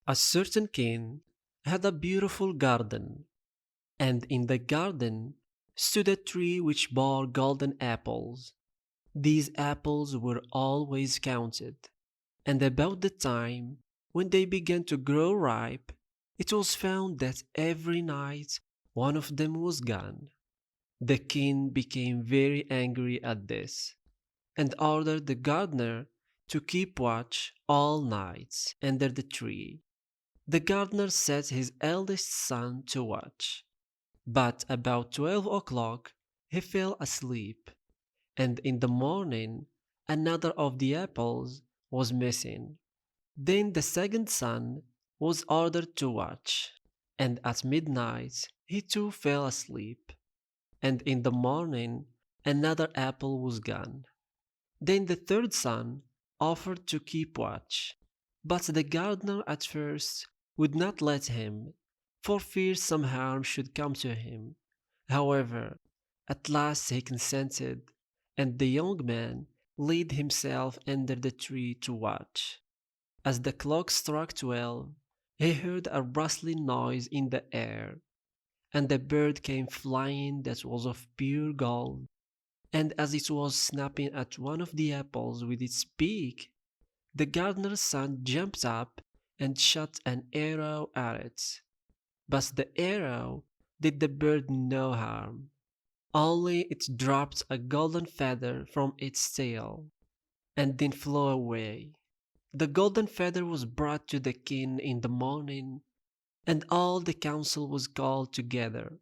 A certain king had a beautiful garden, and in the garden stood a tree which bore golden apples. These apples were always counted, and about the time when they began to grow ripe, it was found that every night one of them was gone. The king became very angry at this, and ordered the gardener to keep watch all nights under the tree. The gardener set his eldest son to watch, but about 12 o'clock he fell asleep, and in the morning another of the apples was missing. Then the second son was ordered to watch, and at midnight he too fell asleep, and in the morning another apple was gone. Then the third son offered to keep watch, but the gardener at first would not let him, for fear some harm should come to him. However, at last he consented, and the young man laid himself under the tree to watch. As the clock struck 12, he heard a rustling noise in the air, and a bird came flying that was of pure gold, and as it was snapping at one of the apples with its beak, the gardener's son jumped up and shot an arrow at it. But the arrow did the bird no harm, only it dropped a golden feather from its tail, and then flew away. The golden feather was brought to the king in the morning, and all the council was called together.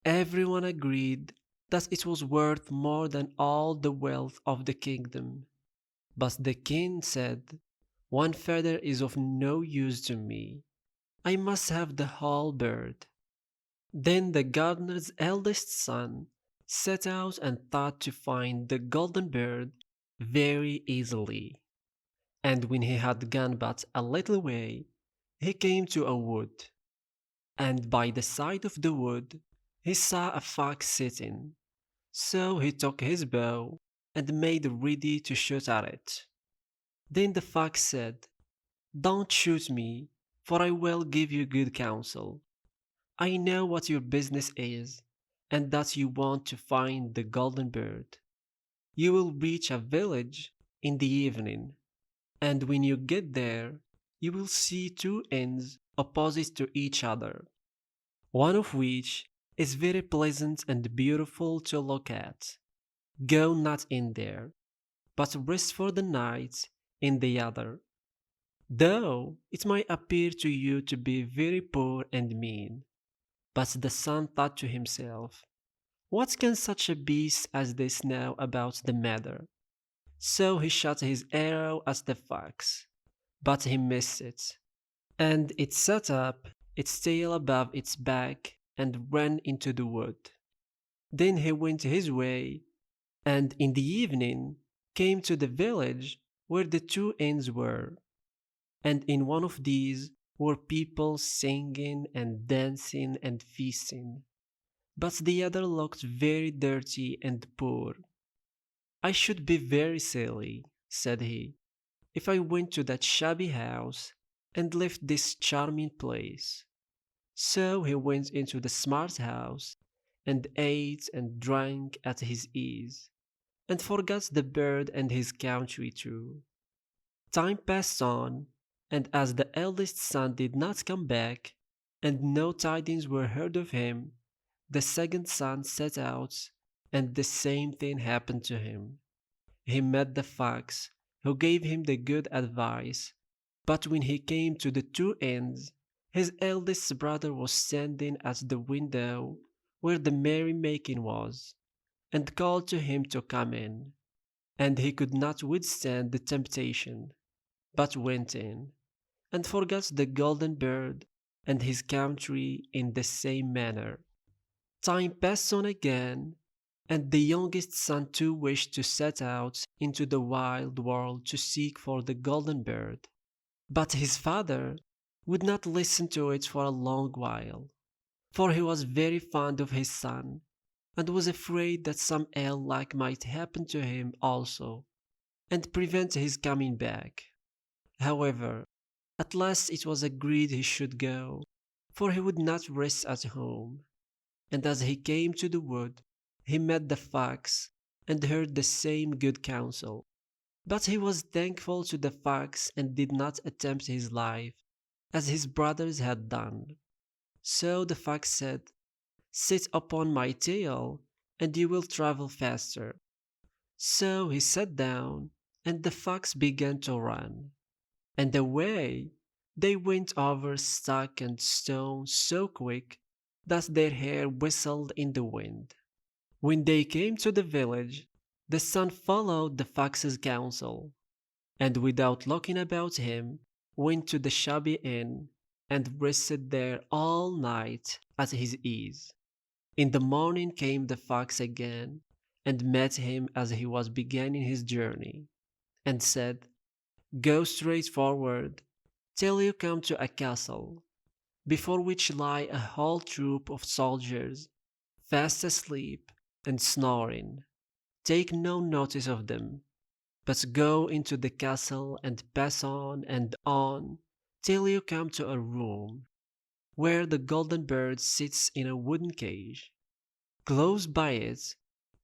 Everyone agreed that it was worth more than all the wealth of the kingdom. But the king said, "One feather is of no use to me. I must have the whole bird." Then the gardener's eldest son set out and thought to find the golden bird very easily. And when he had gone but a little way, he came to a wood, and by the side of the wood he saw a fox sitting. So he took his bow and made ready to shoot at it. Then the fox said, "Don't shoot me, for I will give you good counsel. I know what your business is, and that you want to find the golden bird. You will reach a village in the evening, and when you get there, you will see two inns opposite to each other, one of which is very pleasant and beautiful to look at. Go not in there, but rest for the night in the other, though it might appear to you to be very poor and mean." But the son thought to himself, "What can such a beast as this know about the matter?" So he shot his arrow at the fox, but he missed it, and it set up its tail above its back and ran into the wood. Then he went his way, and in the evening came to the village where the two inns were, and in one of these were people singing and dancing and feasting, but the other looked very dirty and poor. "I should be very silly," said he, "if I went to that shabby house and left this charming place." So he went into the smart house and ate and drank at his ease, and forgot the bird and his country too. Time passed on, and as the eldest son did not come back, and no tidings were heard of him, the second son set out, and the same thing happened to him. He met the fox, who gave him the good advice, but when he came to the two inns, his eldest brother was standing at the window where the merrymaking was, and called to him to come in, and he could not withstand the temptation, but went in, and forgot the golden bird and his country in the same manner. Time passed on again, and the youngest son too wished to set out into the wild world to seek for the golden bird. But his father would not listen to it for a long while, for he was very fond of his son, and was afraid that some ill luck might happen to him also, and prevent his coming back. However, At last it was agreed he should go, for he would not rest at home. And as he came to the wood, he met the fox and heard the same good counsel. But he was thankful to the fox and did not attempt his life, as his brothers had done. So the fox said, "Sit upon my tail, and you will travel faster." So he sat down, and the fox began to run. And away they went over stock and stone so quick that their hair whistled in the wind. When they came to the village, the son followed the fox's counsel, and without looking about him, went to the shabby inn and rested there all night at his ease. In the morning came the fox again, and met him as he was beginning his journey, and said, "Go straight forward till you come to a castle, before which lie a whole troop of soldiers, fast asleep and snoring. Take no notice of them, but go into the castle and pass on and on till you come to a room where the golden bird sits in a wooden cage. Close by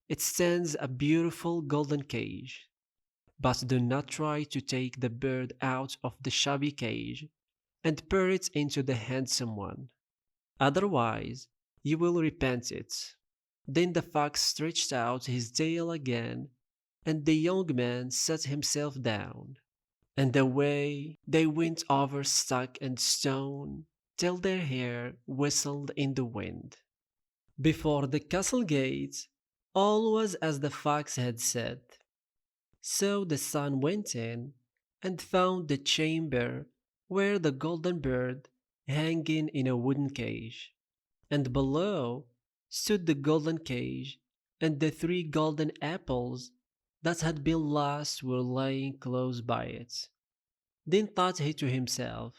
it stands a beautiful golden cage. But do not try to take the bird out of the shabby cage and put it into the handsome one. Otherwise, you will repent it." Then the fox stretched out his tail again, and the young man sat himself down. And away they went over stock and stone, till their hair whistled in the wind. Before the castle gate, all was as the fox had said. So the son went in and found the chamber where the golden bird hanging in a wooden cage, and below stood the golden cage, and the three golden apples that had been lost were lying close by it. Then thought he to himself,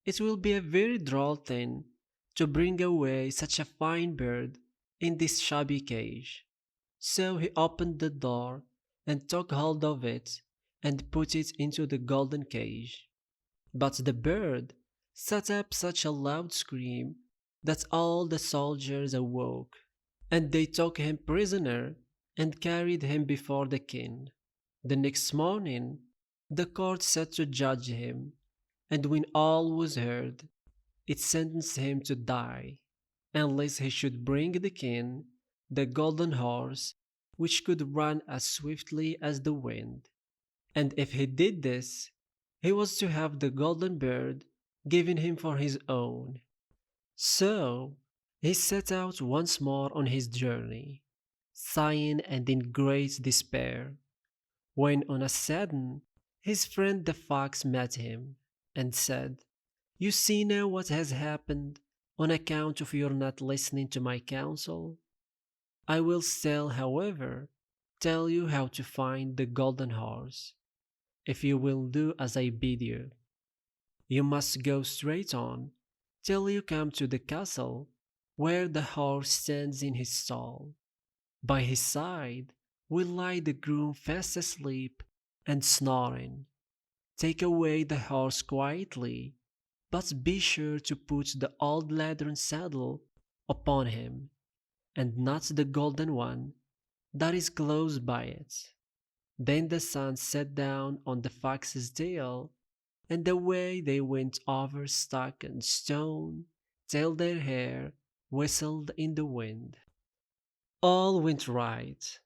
"It will be a very droll thing to bring away such a fine bird in this shabby cage." So he opened the door and took hold of it and put it into the golden cage. But the bird set up such a loud scream that all the soldiers awoke, and they took him prisoner and carried him before the king. The next morning the court set to judge him, and when all was heard, it sentenced him to die, unless he should bring the king the golden horse which could run as swiftly as the wind. And if he did this, he was to have the golden bird given him for his own. So he set out once more on his journey, sighing and in great despair, when on a sudden his friend the fox met him, and said, "You see now what has happened on account of your not listening to my counsel. I will still, however, tell you how to find the golden horse, if you will do as I bid you. You must go straight on till you come to the castle where the horse stands in his stall. By his side will lie the groom fast asleep and snoring. Take away the horse quietly, but be sure to put the old leathern saddle upon him, and not the golden one that is close by it." Then the son sat down on the fox's tail, and away they went over stock and stone, till their hair whistled in the wind. All went right,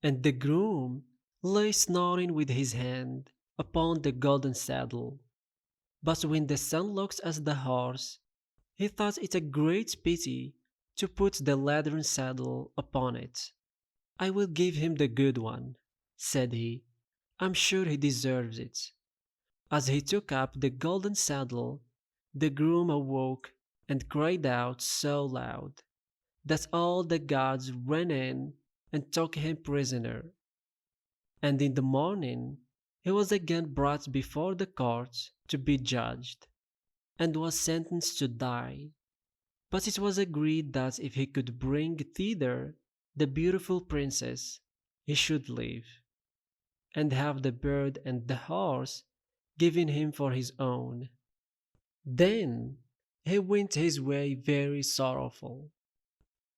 and the groom lay snoring with his hand upon the golden saddle. But when the son looked at the horse, he thought it a great pity to put the leathern saddle upon it. "I will give him the good one," said he. "I'm sure he deserves it." As he took up the golden saddle, the groom awoke and cried out so loud that all the gods ran in and took him prisoner. And in the morning he was again brought before the court to be judged, and was sentenced to die. But it was agreed that if he could bring thither the beautiful princess, he should live, and have the bird and the horse giving him for his own. Then he went his way very sorrowful.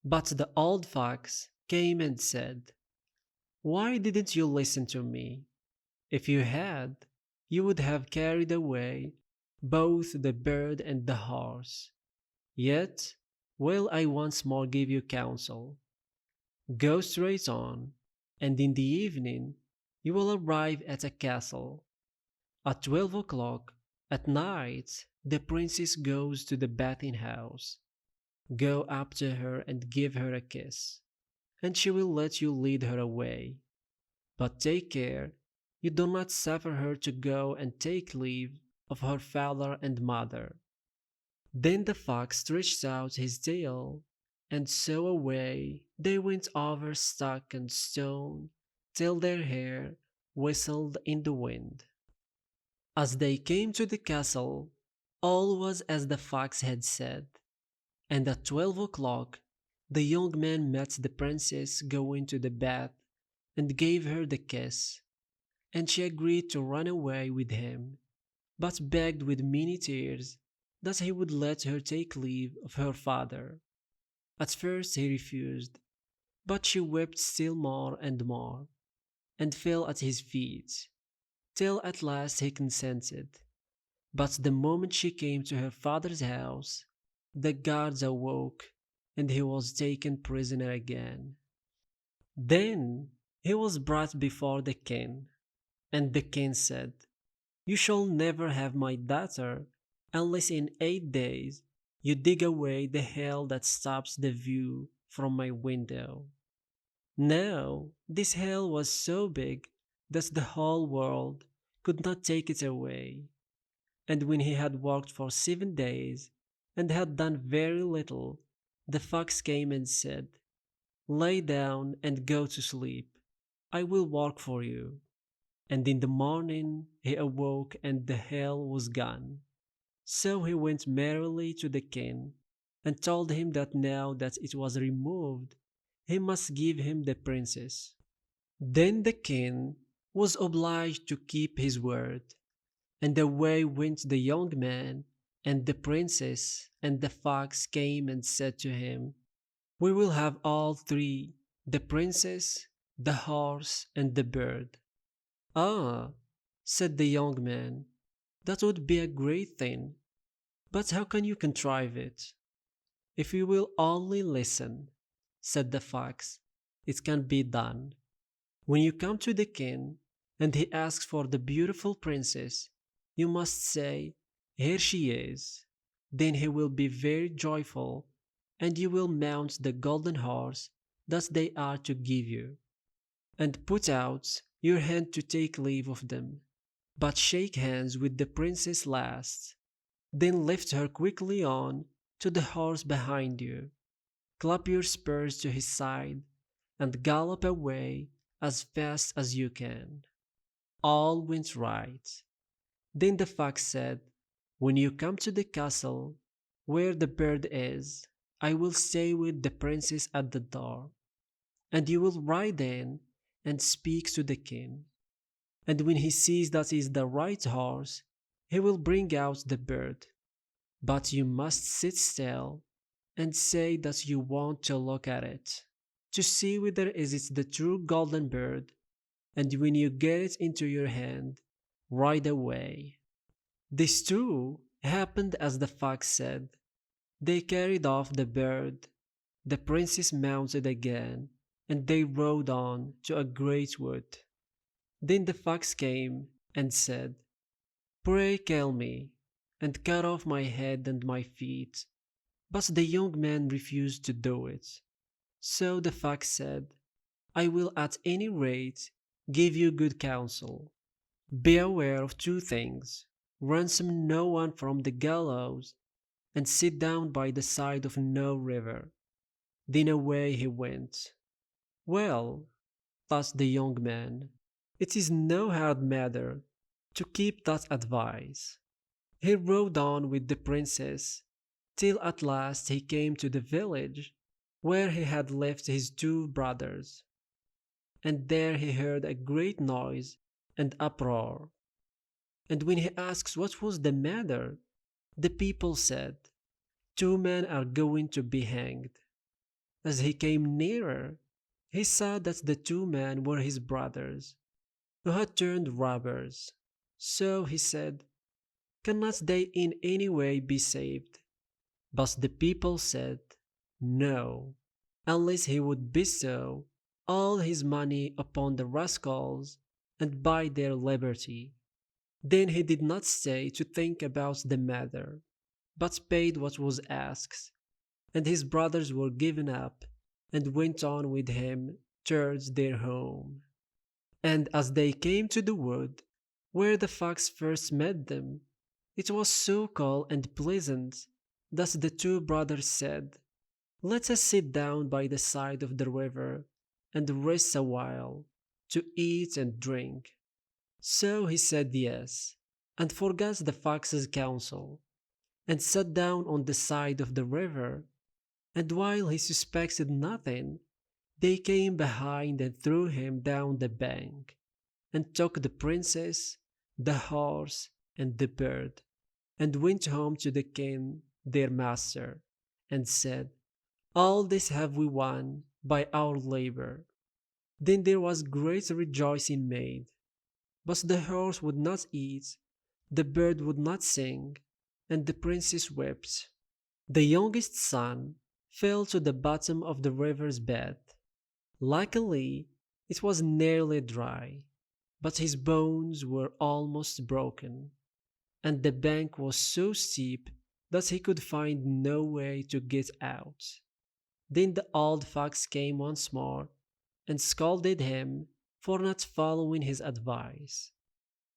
But the old fox came and said, "Why didn't you listen to me? If you had, you would have carried away both the bird and the horse. Yet, will I once more give you counsel. Go straight on, and in the evening you will arrive at a castle. At 12 o'clock at night the princess goes to the bathing house. Go up to her and give her a kiss, and she will let you lead her away. But take care you do not suffer her to go and take leave of her father and mother." Then the fox stretched out his tail, and so away they went over stock and stone, till their hair whistled in the wind. As they came to the castle, all was as the fox had said, and at 12 o'clock the young man met the princess going to the bath and gave her the kiss, and she agreed to run away with him, but begged with many tears that he would let her take leave of her father. At first he refused, but she wept still more and fell at his feet, till at last he consented. But the moment she came to her father's house, the guards awoke, and he was taken prisoner again. Then he was brought before the king, and the king said, "You shall never have my daughter unless in 8 days you dig away the hill that stops the view from my window." Now this hill was so big that the whole world could not take it away. And when he had walked for 7 days and had done very little, the fox came and said, "Lay down and go to sleep. I will work for you." And in the morning he awoke and the hill was gone. So he went merrily to the king and told him that now that it was removed, he must give him the princess. Then the king was obliged to keep his word, and away went the young man and the princess, and the fox came and said to him, "We will have all three, the princess, the horse, and the bird." "Ah," said the young man, "that would be a great thing, but how can you contrive it?" "If you will only listen," said the fox, "it can be done. When you come to the king, and he asks for the beautiful princess, you must say, 'Here she is.' Then he will be very joyful, and you will mount the golden horse that they are to give you, and put out your hand to take leave of them. But shake hands with the princess last. Then lift her quickly on to the horse behind you, clap your spurs to his side, and gallop away as fast as you can." All went right. Then the fox said, "When you come to the castle where the bird is, I will stay with the princess at the door, and you will ride in and speak to the king. And when he sees that is the right horse, he will bring out the bird. But you must sit still and say that you want to look at it, to see whether is it the true golden bird, and when you get it into your hand, ride away." This too happened as the fox said. They carried off the bird, the princess mounted again, and they rode on to a great wood. Then the fox came and said, "Pray kill me, and cut off my head and my feet." But the young man refused to do it. So the fox said, "I will at any rate give you good counsel. Be aware of two things: ransom no one from the gallows, and sit down by the side of no river." Then away he went. Well, thought the young man, it is no hard matter to keep that advice. He rode on with the princess till at last he came to the village where he had left his two brothers, and there he heard a great noise and uproar. And when he asks what was the matter, the people said, "Two men are going to be hanged." As he came nearer, he saw that the two men were his brothers, who had turned robbers. So he said, "Cannot they in any way be saved?" But the people said, "No, unless he would bestow all his money upon the rascals and buy their liberty." Then he did not stay to think about the matter, but paid what was asked, and his brothers were given up and went on with him towards their home. And as they came to the wood where the fox first met them, it was so cool and pleasant that the two brothers said, "Let us sit down by the side of the river and rest a while, to eat and drink." So he said yes, and forgot the fox's counsel, and sat down on the side of the river. And while he suspected nothing, they came behind and threw him down the bank, and took the princess, the horse, and the bird, and went home to the king their master, and said, "All this have we won by our labor." Then there was great rejoicing made. But the horse would not eat, the bird would not sing, and the princess wept. The youngest son fell to the bottom of the river's bed. Luckily, it was nearly dry, but his bones were almost broken, and the bank was so steep that he could find no way to get out. Then the old fox came once more and scolded him for not following his advice.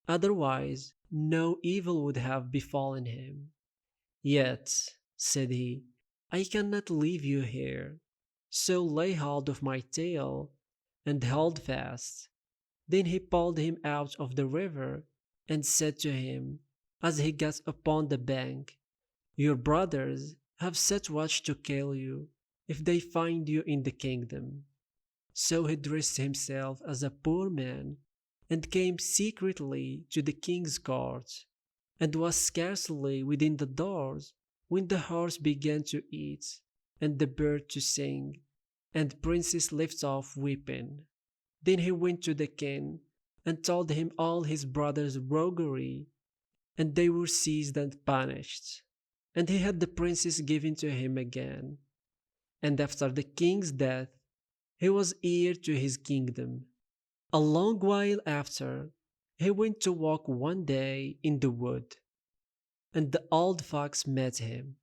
Otherwise, no evil would have befallen him. "Yet," said he, "I cannot leave you here. So lay hold of my tail and hold fast." Then he pulled him out of the river and said to him, as he got upon the bank, "Your brothers have set watch to kill you if they find you in the kingdom." So he dressed himself as a poor man and came secretly to the king's court, and was scarcely within the doors when the horse began to eat, and the bird to sing, and the princess left off weeping. Then he went to the king and told him all his brothers' roguery, and they were seized and punished. And he had the princess given to him again. And after the king's death, he was heir to his kingdom. A long while after, he went to walk one day in the wood, and the old fox met him,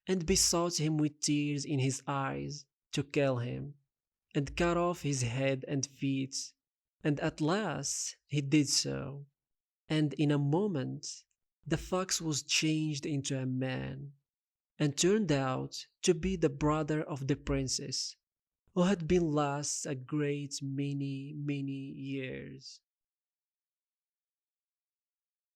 and besought him with tears in his eyes to kill him, and cut off his head and feet, and at last he did so, and in a moment the fox was changed into a man, and turned out to be the brother of the princess, who had been lost a great many years.